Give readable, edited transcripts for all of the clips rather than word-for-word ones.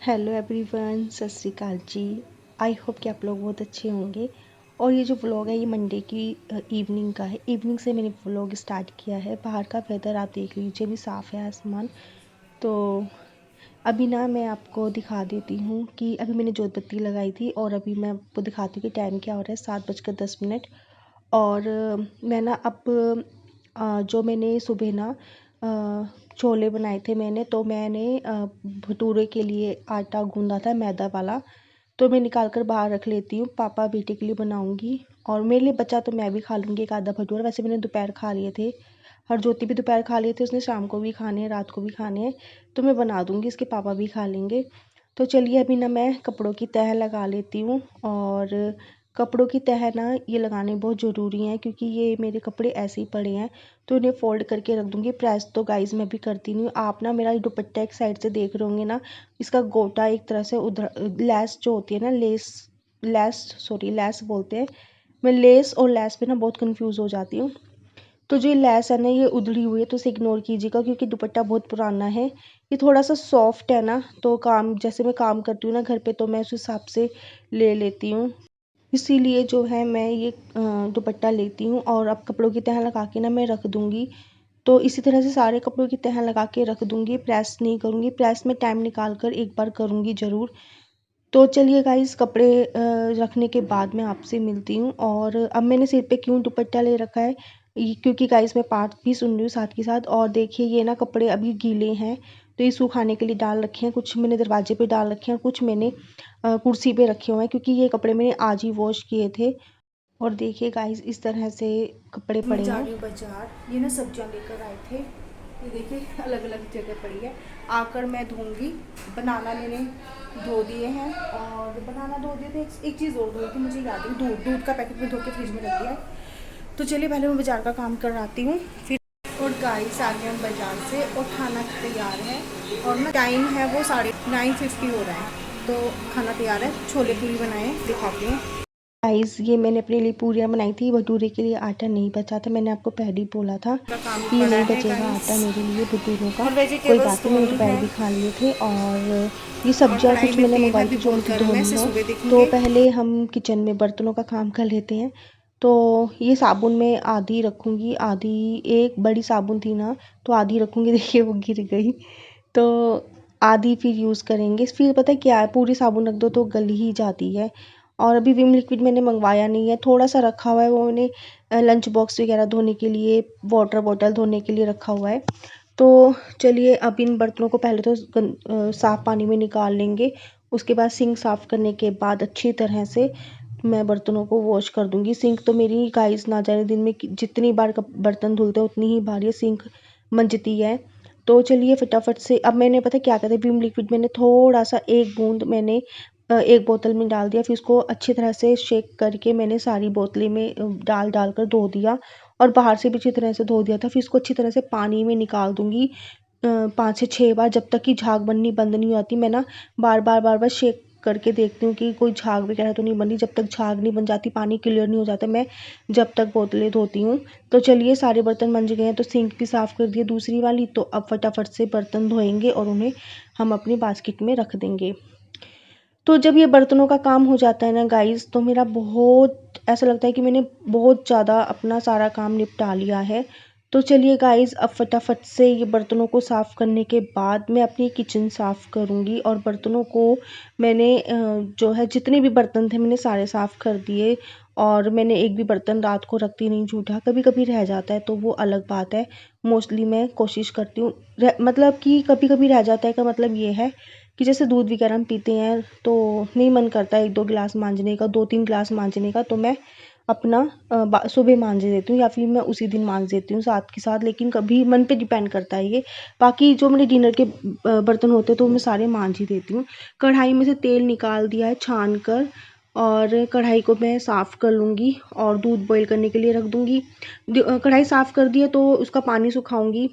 Hello everyone, सत श्री अकाल जी। I hope कि आप लोग बहुत अच्छे होंगे। और ये जो व्लॉग है ये मंडे की इवनिंग का है। इवनिंग से मैंने व्लॉग स्टार्ट किया है। बाहर का वेदर आप देख लीजिए, भी साफ़ है आसमान। तो अभी ना मैं आपको दिखा देती हूँ कि अभी मैंने जोत बत्ती लगाई थी और अभी मैं आपको दिखाती हूँ कि टाइम क्या हो रहा है, 7:10। और मैं ना अब जो मैंने सुबह ना छोले बनाए थे मैंने, तो मैंने भटूरे के लिए आटा गूंदा था मैदा वाला, तो मैं निकाल कर बाहर रख लेती हूँ। पापा बेटे के लिए बनाऊंगी और मेरे लिए बचा तो मैं भी खा लूँगी एक आधा भटूरा। वैसे मैंने दोपहर खा लिए थे, हरज्योति भी दोपहर खा लिए थे, उसने शाम को भी खाने हैं, रात को भी खाने हैं, तो मैं बना दूँगी, इसके पापा भी खा लेंगे। तो चलिए अभी ना मैं कपड़ों की तह लगा लेती हूँ। और कपड़ों की तह ना ये लगाने बहुत ज़रूरी हैं, क्योंकि ये मेरे कपड़े ऐसे ही पड़े हैं, तो इन्हें फ़ोल्ड करके रख दूँगी। प्रेस तो गाइज़ मैं भी करती नहीं हूँ। आप ना मेरा दुपट्टा एक साइड से देख रहे होंगे ना, इसका गोटा एक तरह से उधर, लेस जो होती है ना, लेस बोलते हैं। मैं लेस और लेस पे ना बहुत कंफ्यूज हो जाती हूँ। तो जो ये लेस है ना ये उधड़ी हुई है, तो इसे इग्नोर कीजिएगा, क्योंकि दुपट्टा बहुत पुराना है। ये थोड़ा सा सॉफ्ट है ना, तो काम जैसे मैं काम करती हूँ ना घर पे, तो मैं उस हिसाब से ले लेती हूँ। इसीलिए जो है मैं ये दुपट्टा लेती हूँ और अब कपड़ों की तह लगा के ना मैं रख दूँगी। तो इसी तरह से सारे कपड़ों की तह लगा के रख दूँगी, प्रेस नहीं करूँगी। प्रेस में टाइम निकाल कर एक बार करूँगी ज़रूर। तो चलिए गाइस, कपड़े रखने के बाद मैं आपसे मिलती हूँ। और अब मैंने सिर पे क्यों दुपट्टा ले रखा है, क्योंकि गाइस मैं पाठ भी सुन रही हूँ साथ के साथ। और देखिए ये ना कपड़े अभी गीले हैं, तो ये सुखाने के लिए डाल रखे हैं। कुछ मैंने दरवाजे पे डाल रखे हैं, कुछ मैंने कुर्सी पे रखे हुए हैं, क्योंकि ये कपड़े मैंने आज ही वॉश किए थे। और देखिए गाइस इस तरह से कपड़े मैं पड़े जा हैं। रही हूँ बाजार। ये ना सब्जियाँ लेकर आए थे, ये देखिए अलग अलग जगह पड़ी है। आकर मैं धोऊंगी। बनाना मैंने धो दिए हैं, और बनाना धो दिए थे। एक चीज़ और धोई थी, मुझे याद है, दूध का पैकेट में धो के फ्रिज में रख दिया है। तो चलिए पहले मैं बाजार का काम कर आती हूँ फिर। और गाइस आ गए हम बाजार से और खाना तैयार है। और ना टाइम है वो 9:50 हो रहा है, तो खाना तैयार है। छोले पूरी बनाए, दिखाती हूँ। गाइस ये मैंने अपने लिए पूरियाँ बनाई थी, भटूरे के लिए आटा नहीं बचा था। मैंने आपको पहले ही बोला था का काम कि पड़ा नहीं है बचेगा गाइस। आटा मेरे लिए भटूरों का। और कोई वेजिटेबल्स बात नहीं, मैंने धोनी दोपहर है। भी खा लिए थे। और ये और सब्जियां कढ़ाई कुछ में मैंने तेल मंगवाई है, थी जो बिल्कुल मुझे गर्म है, धोनी इसे है। सुबह तो देखेंगे। पहले हम किचन में बर्तनों का काम कर लेते हैं। तो ये साबुन में आधी रखूँगी, आधी, एक बड़ी साबुन थी ना, तो आधी रखूँगी। देखिए वो गिर गई, तो आधी फिर यूज़ करेंगे। फिर पता है क्या है, पूरी साबुन रख दो तो गल ही जाती है। और अभी विम लिक्विड मैंने मंगवाया नहीं है, थोड़ा सा रखा हुआ है, वो मैंने लंच बॉक्स वगैरह धोने के लिए, वाटर बॉटल धोने के लिए रखा हुआ है। तो चलिए अब इन बर्तनों को पहले तो साफ़ पानी में निकाल लेंगे। उसके बाद सिंक साफ़ करने के बाद अच्छी तरह से मैं बर्तनों को वॉश कर दूंगी। सिंक तो मेरी गाइस ना जाने दिन में जितनी बार बर्तन धुलते हैं उतनी ही बार ये सिंक मंजती है। तो चलिए फटाफट से अब मैंने पता क्या कहते हैं, विम लिक्विड मैंने थोड़ा सा एक बूंद मैंने एक बोतल में डाल दिया। फिर उसको अच्छी तरह से शेक करके मैंने सारी बोतलें में डाल डाल कर धो दिया। और बाहर से भी अच्छी तरह से धो दिया था। फिर इसको अच्छी तरह से पानी में निकाल दूंगी 5 से 6 बार, जब तक कि झाग बननी बंद नहीं होती। मैं ना बार बार शेक करके देखती हूँ कि कोई झाग वगैरह तो नहीं बनी। जब तक झाग नहीं बन जाती, पानी क्लियर नहीं हो जाता, मैं जब तक बोतलें धोती हूँ। तो चलिए सारे बर्तन मंज गए हैं, तो सिंक भी साफ़ कर दिए दूसरी वाली। तो अब फटाफट से बर्तन धोएंगे और उन्हें हम अपनी बास्केट में रख देंगे। तो जब ये बर्तनों का काम हो जाता है ना गाइस, तो मेरा बहुत ऐसा लगता है कि मैंने बहुत ज़्यादा अपना सारा काम निपटा लिया है। तो चलिए गाइस अब फटाफट से ये बर्तनों को साफ़ करने के बाद मैं अपनी किचन साफ़ करूँगी। और बर्तनों को मैंने जो है जितने भी बर्तन थे मैंने सारे साफ़ कर दिए। और मैंने एक भी बर्तन रात को रखती नहीं झूठा, कभी कभी रह जाता है तो वो अलग बात है। मोस्टली मैं कोशिश करती हूँ, मतलब कि कभी कभी रह जाता है का मतलब ये है कि जैसे दूध वगैरह हम पीते हैं तो नहीं मन करता 1-2 गिलास मांजने का, 2-3 गिलास मांजने का, तो मैं अपना सुबह मांज देती हूँ या फिर मैं उसी दिन मांज देती हूँ साथ के साथ। लेकिन कभी मन पे डिपेंड करता है ये। बाकी जो मेरे डिनर के बर्तन होते हैं तो मैं सारे मांज ही देती हूँ। कढ़ाई में से तेल निकाल दिया है छान कर, और कढ़ाई को मैं साफ़ कर लूँगी और दूध बॉईल करने के लिए रख दूँगी। कढ़ाई साफ़ कर दिया तो उसका पानी सुखाऊँगी।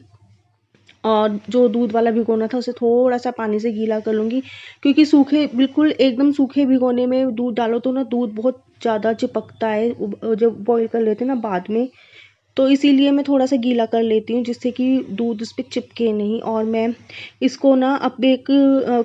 और जो दूध वाला भिगोना था उसे थोड़ा सा पानी से गीला कर लूँगी, क्योंकि सूखे बिल्कुल एकदम सूखे भिगोने में दूध डालो तो ना दूध बहुत ज़्यादा चिपकता है जब बॉईल कर लेते हैं ना बाद में। तो इसीलिए मैं थोड़ा सा गीला कर लेती हूँ जिससे कि दूध इस पर चिपके नहीं। और मैं इसको ना अब एक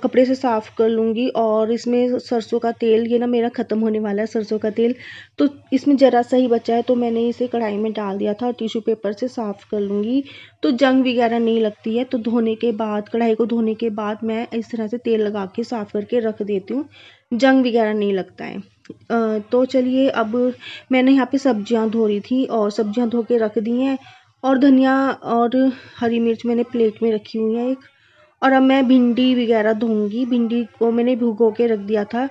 कपड़े से साफ़ कर लूँगी। और इसमें सरसों का तेल, ये ना मेरा ख़त्म होने वाला है सरसों का तेल, तो इसमें ज़रा सा ही बचा है तो मैंने इसे कढ़ाई में डाल दिया था और टिश्यू पेपर से साफ़ कर लूँगी तो जंग वगैरह नहीं लगती है। तो धोने के बाद, कढ़ाई को धोने के बाद मैं इस तरह से तेल लगा के साफ़ करके रख देती हूँ, जंग वगैरह नहीं लगता है। तो चलिए, अब मैंने यहाँ पे सब्जियाँ धो रही थी और सब्जियाँ धो के रख दी हैं। और धनिया और हरी मिर्च मैंने प्लेट में रखी हुई है एक। और अब मैं भिंडी वगैरह धोऊंगी। भिंडी को मैंने भिगो के रख दिया था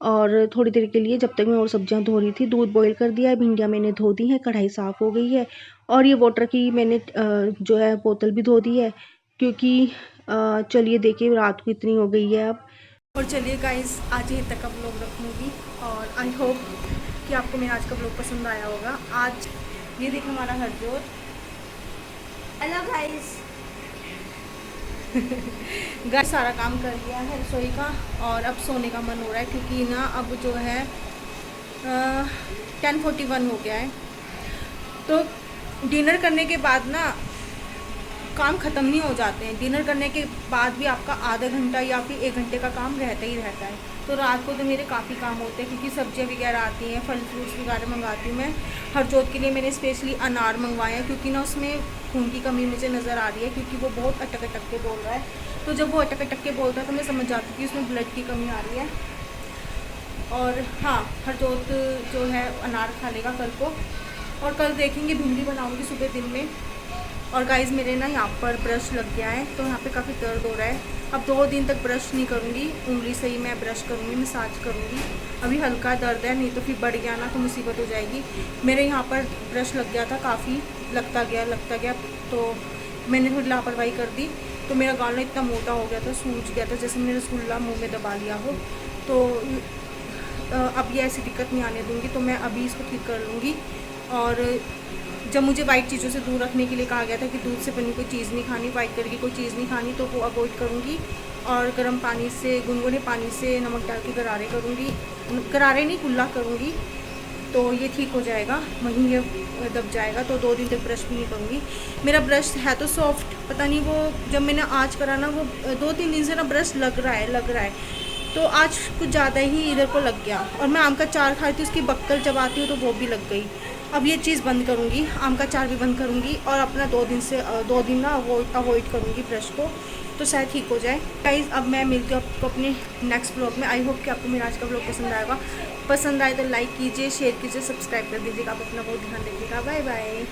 और थोड़ी देर के लिए, जब तक मैं और सब्जियाँ धो रही थी। दूध बॉईल कर दिया है, भिंडियाँ मैंने धो दी हैं, कढ़ाई साफ़ हो गई है। और ये वाटर की मैंने जो है बोतल भी धो दी है, क्योंकि चलिए देखिए रात को इतनी हो गई है अब। और चलिए गाइस, आज यहीं तक का व्लॉग रखूँगी और आई होप कि आपको मेरा आज का व्लॉग पसंद आया होगा। आज ये देखो हमारा हरजोत। Hello guys. घर सारा काम कर लिया है रसोई का और अब सोने का मन हो रहा है, क्योंकि ना अब जो है 10:41 हो गया है। तो डिनर करने के बाद ना काम ख़त्म नहीं हो जाते हैं। डिनर करने के बाद भी आपका आधा घंटा या फिर 1 घंटे का काम रहता ही रहता है। तो रात को तो मेरे काफ़ी काम होते हैं, क्योंकि सब्जियां वगैरह आती हैं, फल फ्रूट्स वगैरह मंगाती हूँ मैं। हरजोत के लिए मैंने स्पेशली अनार मंगवाए हैं, क्योंकि ना उसमें खून की कमी मुझे नज़र आ रही है, क्योंकि वो बहुत अटक अटक के बोल रहा है। तो जब वो अटक अटक के बोलता है तो मैं समझ जाती हूँ कि उसमें ब्लड की कमी आ रही है। और हाँ, हरजोत जो है अनार खा लेगा कल को। और कल देखेंगे भिंडी बनाऊँगी सुबह दिन में। और गाइस, मेरे ना यहाँ पर ब्रश लग गया है, तो यहाँ पे काफ़ी दर्द हो रहा है। अब 2 दिन तक ब्रश नहीं करूँगी, उंगली से ही मैं ब्रश करूँगी, मसाज करूँगी। अभी हल्का दर्द है, नहीं तो फिर बढ़ गया ना तो मुसीबत हो जाएगी। मेरे यहाँ पर ब्रश लग गया था, काफ़ी लगता गया, तो मैंने थोड़ी लापरवाही कर दी, तो मेरा गाल ना इतना मोटा हो गया था, सूज गया था, जैसे मैंने रसगुल्ला मुँह में दबा लिया हो। तो अब ये ऐसी दिक्कत नहीं आने दूँगी, तो मैं अभी इसको ठीक कर लूँगी। और जब मुझे वाइट चीज़ों से दूर रखने के लिए कहा गया था कि दूध से बनी कोई चीज़ नहीं खानी, वाइट कलर की कोई चीज़ नहीं खानी, तो वो अवॉइड करूँगी। और गर्म पानी से, गुनगुने पानी से नमक डाल के गरारे करूँगी, गरारे नहीं कुल्ला करूँगी, तो ये ठीक हो जाएगा, वहीं ये दब जाएगा। तो 2 दिन तक ब्रश भी नहीं करूँगी। मेरा ब्रश है तो सॉफ्ट, पता नहीं वो जब मैंने आज करा ना, वो 2-3 दिन से ना ब्रश लग रहा है, तो आज कुछ ज़्यादा ही इधर को लग गया। और मैं आम का चार खाई थी, उसकी बक्कल चबाती हूँ तो वो भी लग गई। अब ये चीज़ बंद करूँगी, आम का चार भी बंद करूँगी और अपना 2 दिन ना अवॉइड करूँगी ब्रश को, तो शायद ठीक हो जाए। गाइस, अब मैं मिलती हूँ आपको अपने नेक्स्ट ब्लॉग में। आई होप कि आपको मेरा आज का ब्लॉग पसंद आए तो लाइक कीजिए, शेयर कीजिए, सब्सक्राइब कर दीजिएगा। आप अपना बहुत ध्यान रखिएगा। Bye bye.